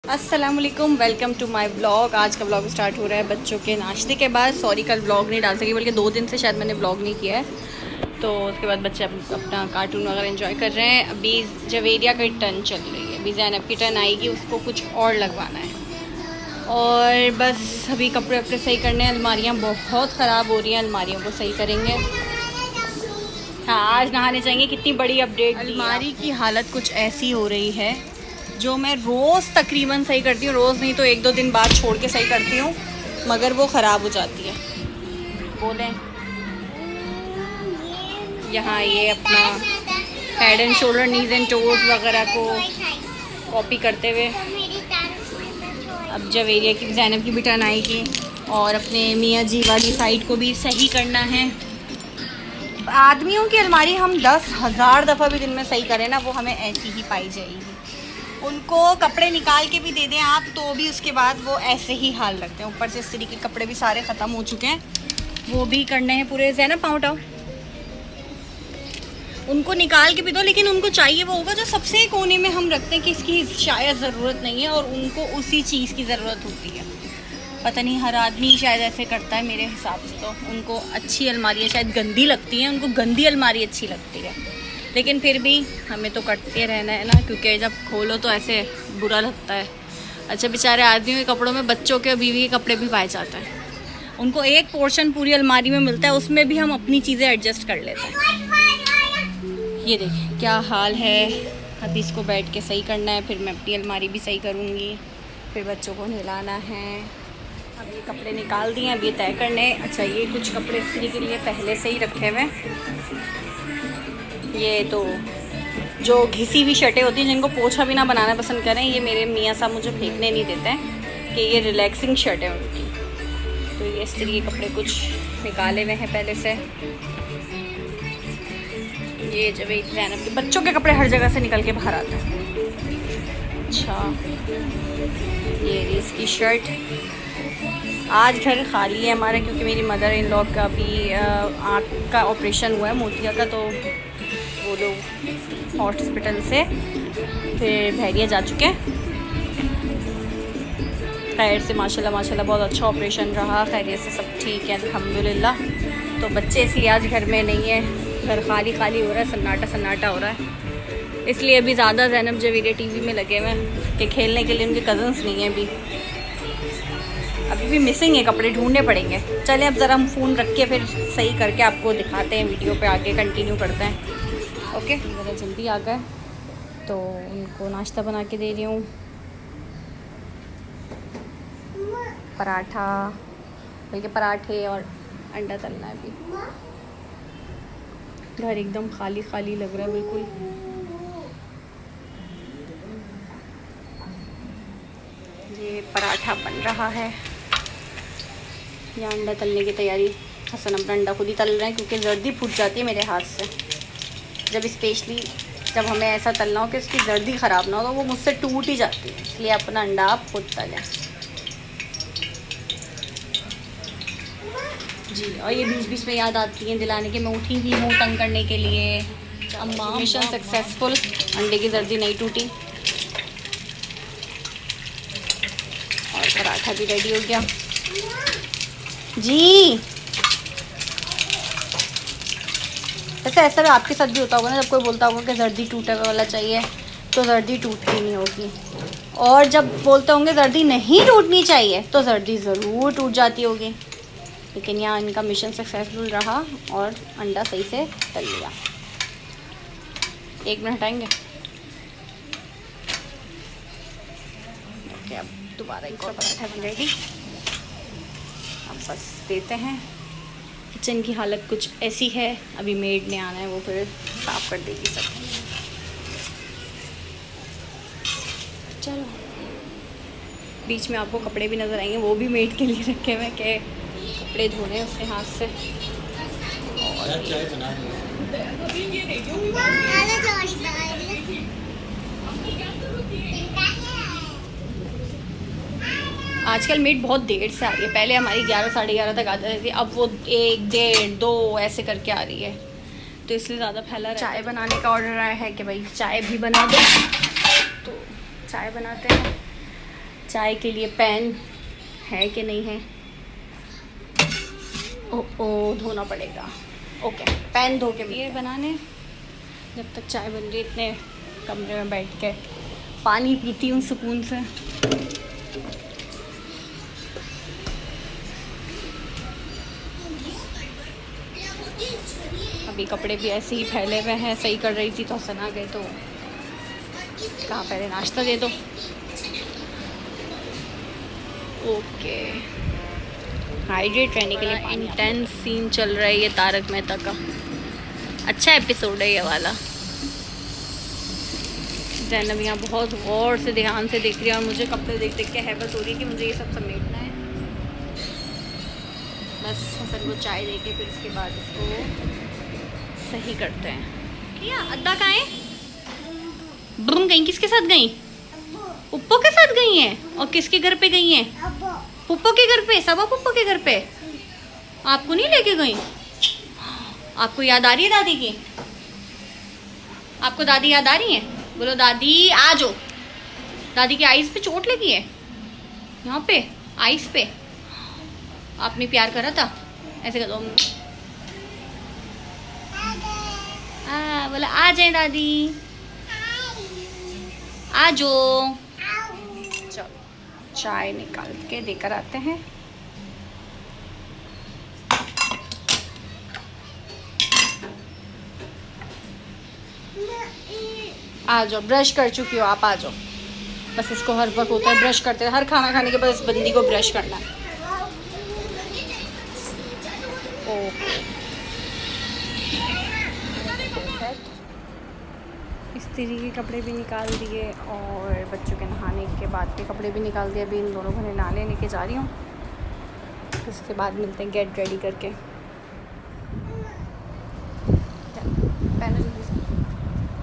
अस्सलाम वालेकुम, welcome to my blog. आज का ब्लॉग स्टार्ट हो रहा है बच्चों के नाश्ते के बाद। सॉरी कल ब्लॉग नहीं डाल सकी, बल्कि 2 दिन से शायद मैंने ब्लॉग नहीं किया है। तो उसके बाद बच्चे अपना कार्टून वगैरह एंजॉय कर रहे हैं। अभी जवेरिया की टर्न चल रही है, अभी ज़ैनब की टर्न आएगी, उसको कुछ और लगवाना है। और बस अभी कपड़े वपड़े सही करने हैं। अलमारियाँ बहुत ख़राब हो रही हैं, अलमारियों को सही करेंगे। हाँ, आज नहाने जाएंगे। कितनी बड़ी अपडेट। अलमारी की हालत कुछ ऐसी हो रही है जो मैं रोज़ तकरीबन सही करती हूँ, रोज़ नहीं तो 1-2 दिन बाद छोड़ के सही करती हूँ, मगर वो ख़राब हो जाती है। बोलें यहाँ ये अपना head and shoulder, knees and toes वगैरह को कॉपी करते हुए अब जवेरिया की, ज़ैनब की भी टर्न आएगी और अपने मियाँ जी वाली साइड को भी सही करना है। आदमियों की अलमारी हम 10,000 दफ़ा भी दिन में सही करें ना, वो हमें ऐसी ही पाई जाएगी। उनको कपड़े निकाल के भी दे दें आप तो भी उसके बाद वो ऐसे ही हाल रखते हैं। ऊपर से इस्त्री के कपड़े भी सारे ख़त्म हो चुके हैं, वो भी करने हैं पूरे। ज़ैनब पाँव उठाओ। उनको निकाल के भी दो, लेकिन उनको चाहिए वो होगा जो सबसे कोने में हम रखते हैं कि इसकी शायद ज़रूरत नहीं है और उनको उसी चीज़ की ज़रूरत होती है। पता नहीं, हर आदमी शायद ऐसे करता है मेरे हिसाब से। तो उनको अच्छी अलमारियाँ शायद गंदी लगती हैं, उनको गंदी अलमारी अच्छी लगती है, लेकिन फिर भी हमें तो करते रहना है ना, क्योंकि जब खोलो तो ऐसे बुरा लगता है। अच्छा, बेचारे आदमियों के कपड़ों में बच्चों के और बीवी के कपड़े भी पाए जाते हैं। उनको एक पोर्शन पूरी अलमारी में मिलता है, उसमें भी हम अपनी चीज़ें एडजस्ट कर लेते हैं। ये देखिए क्या हाल है। अभी इसको बैठ के सही करना है, फिर मैं अपनी अलमारी भी सही करूँगी, फिर बच्चों को नहलाना है। अब ये कपड़े निकाल दिए, अब ये तय करने। अच्छा, ये कुछ कपड़े इस्त्री के लिए पहले से ही रखे हुए। ये तो जो घिसी हुई शर्टें होती हैं, जिनको पोछा भी ना बनाना पसंद करें, ये मेरे मियाँ साहब मुझे फेंकने नहीं देते हैं कि ये रिलैक्सिंग शर्ट है उनकी। तो ये इस्त्री के कपड़े कुछ निकाले हुए हैं पहले से। ये जब ज़ैनब के बच्चों के कपड़े हर जगह से निकल के बाहर आते हैं। अच्छा, ये इसकी शर्ट। आज घर खाली है हमारा, क्योंकि मेरी मदर इन लॉ का भी आँख का ऑपरेशन हुआ है, मोतिया का। तो वो लोग हॉस्पिटल से फिर बहरिया जा चुके हैं। खैर से माशाल्लाह बहुत अच्छा ऑपरेशन रहा, खैरियत से सब ठीक है अल्हम्दुलिल्लाह। तो बच्चे इसलिए आज घर में नहीं है, घर खाली हो रहा है, सन्नाटा हो रहा है। इसलिए अभी ज़्यादा ज़ैनब जवेरिया टीवी में लगे हुए हैं कि खेलने के लिए उनके कज़न्स नहीं हैं। अभी भी मिसिंग है, कपड़े ढूंढने पड़ेंगे। चलें अब ज़रा हम फ़ोन रख के फिर सही करके आपको दिखाते हैं, वीडियो पे आगे कंटिन्यू करते हैं। ओके, ज़रा जल्दी आ गए तो उनको नाश्ता बना के दे रही हूँ। पराठा, बल्कि पराठे और अंडा तलना है। अभी घर एकदम खाली लग रहा है बिल्कुल। ये पराठा बन रहा है या अंडा तलने की तैयारी। हसन अपना अंडा खुद ही तल रहे हैं, क्योंकि जर्दी फूट जाती है मेरे हाथ से। स्पेशली जब हमें ऐसा तलना हो कि उसकी जर्दी ख़राब ना हो, तो वो मुझसे टूट ही जाती है। इसलिए अपना अंडा आप खुद तलें जी। और ये बीच में याद आती है दिलाने के, मैं उठी ही हूँ तंग करने के लिए। अम्मा, मिशन सक्सेसफुल, अंडे की जर्दी नहीं टूटी और पराठा भी रेडी हो गया जी। वैसे ऐसा भी आपके साथ भी होता होगा ना, जब कोई बोलता होगा कि जर्दी टूटा हुआ वाला चाहिए, तो जर्दी टूटती नहीं होगी। और जब बोलते होंगे जर्दी नहीं टूटनी चाहिए, तो जर्दी ज़रूर टूट जाती होगी। लेकिन यहाँ इनका मिशन सक्सेसफुल रहा और अंडा सही से तल लिया। 1 मिनट आएंगे। ओके, अब दोबारा एक और पराठा बन रेडी। अब बस देते हैं। किचन की हालत कुछ ऐसी है, अभी मेड ने आना है, वो फिर साफ़ कर देगी सब। चलो, बीच में आपको कपड़े भी नज़र आएंगे, वो भी मेड के लिए रखे हुए कि कपड़े धोने उसके हाथ से। आजकल मेड बहुत देर से आ रही है। पहले हमारी 11 साढ़े 11 तक आ जाती थी, अब वो 1 1:30 2 ऐसे करके आ रही है, तो इसलिए ज़्यादा फैला रहा है। चाय बनाने का ऑर्डर आया है कि भाई चाय भी बना दो, तो चाय बनाते हैं। चाय के लिए पैन है कि नहीं है? ओ धोना पड़ेगा। ओके, पैन धो के ये बनाने, जब तक चाय बन रही इतने कमरे में बैठ के पानी पीती हूँ सुकून से। अभी कपड़े भी ऐसे ही फैले हुए हैं, सही कर रही थी तो हसन आ गए, तो कहाँ पहले नाश्ता दे दो। ओके, हाइड्रेट रहने के लिए पानी। इंटेंस सीन चल रहा है ये तारक मेहता का, अच्छा एपिसोड है ये वाला। ज़ैनब यहाँ बहुत गौर से ध्यान से देख रही है और मुझे कपड़े देख देख के हैबत हो रही है कि मुझे ये सब समेटना है। बस हसन को चाय दे के फिर इसके बाद इसको सही करते हैं। क्या अद्दा कहाँ है? बुम गई, किसके साथ गई? पुप्पो के साथ गई हैं। और किसके घर पे गई हैं? पुप्पो के घर पे, सबा पुप्पो के घर पे। आपको नहीं लेके गई? आपको याद आ रही है दादी की? आपको दादी याद आ रही है? बोलो दादी आ जाओ। दादी की आईज पे चोट लगी है, यहाँ पे आईज पे। आपने प्यार करा था, ऐसे कर दो। बोला आ जाए दादी, आ जाओ। चलो चाय निकाल के देकर आते हैं। आ जाओ, ब्रश कर चुकी हो आप, आ जाओ। बस इसको हर वक्त होता है ब्रश करते हैं, हर खाना खाने के बाद इस बंदी को ब्रश करना है। ओके, इस्त्री के कपड़े भी निकाल दिए और बच्चों के नहाने के बाद के कपड़े भी निकाल दिए। अभी इन दोनों को नहलाने लेके जा रही हूँ, उसके बाद मिलते हैं गेट रेडी करके।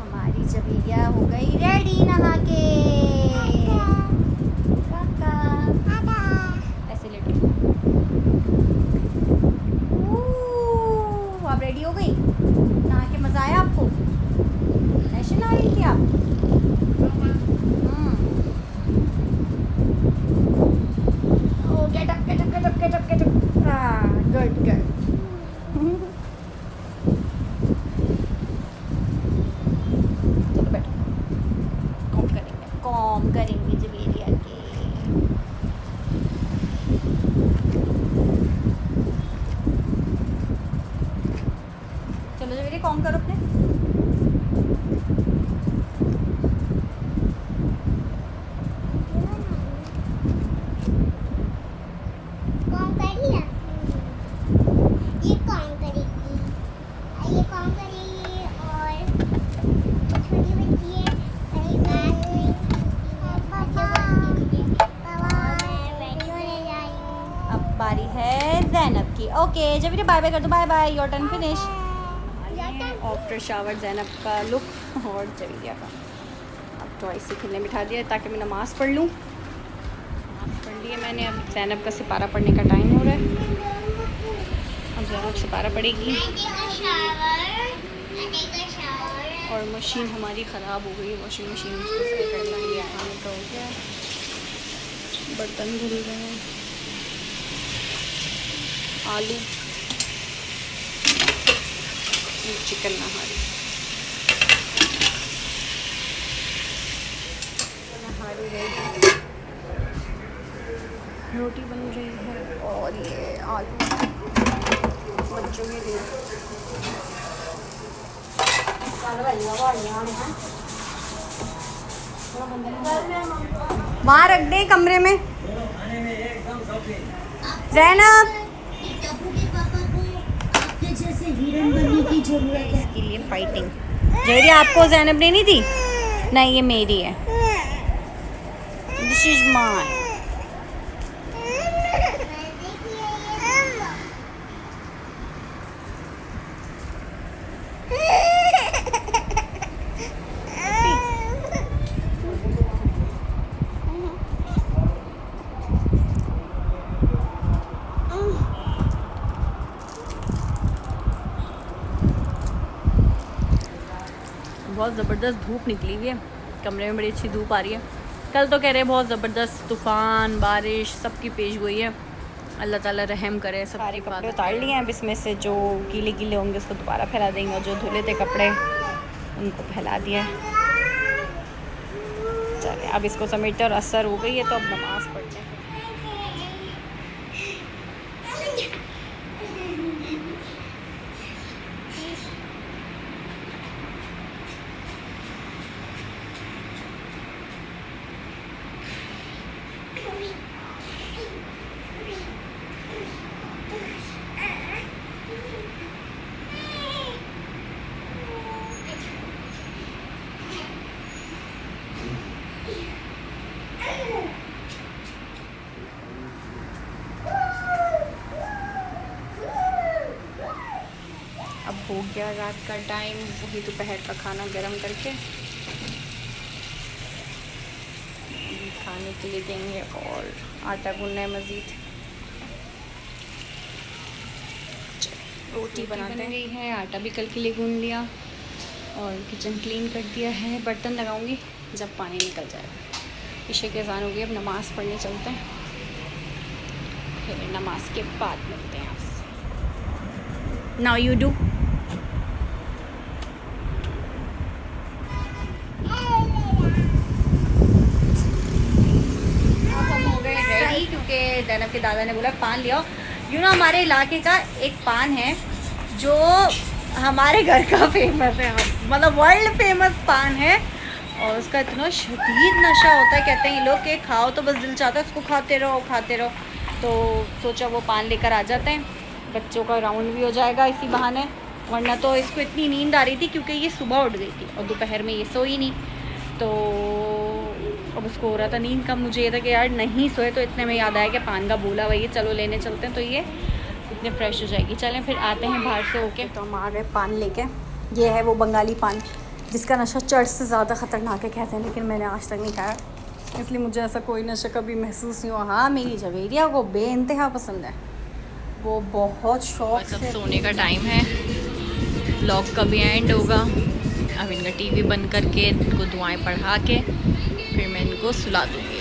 हमारी जबीरिया हो गई रेडी नहा के। ऐसे लेटे आप रेडी हो गई? नहा के मज़ा आया आपको? ऐसे नहा रही थी आप? Oh get up get up get up get up get up. हाँ गुड गुड। चलो बैठो, कॉम करेंगे जबीरिया के। चलो जबीरिया कॉम करो अपने। बारी है ज़ैनब की। ओके जबीरिया बाय बाय कर दो, bye bye, your turn finish. After shower Zainab का लुक और जबीरिया का। अब टॉय से खेलने बिठा दिया ताकि मैं नमाज़ पढ़ लूँ। नमाज़ पढ़ ली है मैंने, अब ज़ैनब का सिपारा पढ़ने का टाइम हो रहा है। अब ज़ैनब सिपारा पढ़ेगी। और मशीन हमारी ख़राब हो गई है, वॉशिंग मशीन उसको सही करना है। आने का हो गया, बर्तन धुल रहे हैं। आलू चिकन नहारी रेडी, रोटी बन रही है और ये आलू बच्चों के लिए। वहाँ रख दे कमरे में। ज़ैनब की जरूरत है, इसके लिए फाइटिंग। जबीरिया आपको ज़ैनब ने नहीं दी? नहीं ये मेरी है, दिस इज माइन। बहुत ज़बरदस्त धूप निकली हुई है, कमरे में बड़ी अच्छी धूप आ रही है। कल तो कह रहे बहुत ज़बरदस्त तूफ़ान बारिश सबकी पेश गोई है। अल्लाह ताला रहम करे। सारे कपड़े उतार लिए हैं, अब इसमें से जो गीले गीले होंगे उसको दोबारा फैला देंगे और जो धुले थे कपड़े उनको फैला दिया है। चलिए अब इसको समेटते और असर हो गई है तो अब नमाज़ पढ़ते हैं। अब हो गया रात का टाइम, वही दोपहर का खाना गरम करके खाने के लिए देंगे और आटा गूंदना है मज़ीद। रोटी बनाते गई है, आटा भी कल के लिए गूंद लिया और किचन क्लीन कर दिया है। बर्तन लगाऊंगी जब पानी निकल जाएगा। इशा के अज़ान हो गई, अब नमाज़ पढ़ने चलते हैं, फिर नमाज के बाद मिलते हैं आपसे। Now you do. क्योंकि दैनब के दादा ने बोला पान लिया। हमारे इलाके का एक पान है जो हमारे घर का फेमस है, मतलब वर्ल्ड फेमस पान है और उसका इतना शदीद नशा होता है। कहते हैं ये लोग कि खाओ तो बस दिल चाहता है उसको खाते रहो खाते रहो। तो सोचा वो पान लेकर आ जाते हैं, बच्चों का राउंड भी हो जाएगा इसी बहाने। वरना तो इसको इतनी नींद आ रही थी क्योंकि ये सुबह उठ गई थी और दोपहर में ये सोई नहीं, तो अब उसको हो रहा था नींद का। मुझे ये था कि यार नहीं सोए, तो इतने में याद आया कि पान का बोला वही चलो लेने चलते हैं, तो ये इतने फ्रेश हो जाएगी। चलें फिर आते हैं बाहर से होके। तो हम आ गए पान लेके। ये है वो बंगाली पान जिसका नशा चर्च से ज़्यादा ख़तरनाक है कहते हैं, लेकिन मैंने आज तक नहीं खाया, इसलिए मुझे ऐसा कोई नशा कभी महसूस नहीं हुआ। हाँ मेरी जवेरिया को बेइंतहा पसंद है, वो बहुत शौक से। सोने का टाइम है, ब्लॉग का भी एंड होगा। अब इनका टीवी बंद करके इनको दुआएं पढ़ा के फिर मैं इनको सुला दूँगी।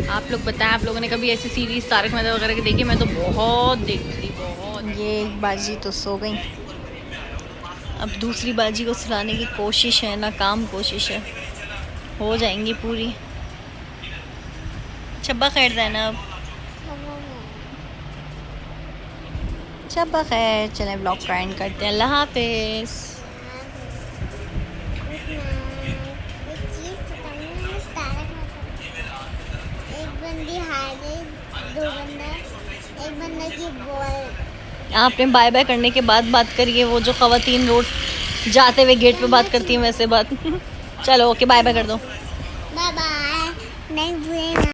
आप लोग बताएं, आप लोगों ने कभी ऐसी सीरीज़ तारक मेहता वगैरह की देखी? मैं तो बहुत देखती थी, बहुत। ये एक बाजी तो सो गई, अब दूसरी बाजी को सुलाने की कोशिश है, नाकाम कोशिश है, हो जाएंगी पूरी। शब्बा खैर ज़ैनब, शब्बा खैर। चलें ब्लॉग का एंड करते हैं, अल्लाह हाफिज़। आपने बाय बाय करने के बाद बात करिए, वो जो ख़वातीन रोड जाते हुए गेट पे बात करती हैं वैसे बात। चलो ओके बाय बाय कर दो। Bye bye.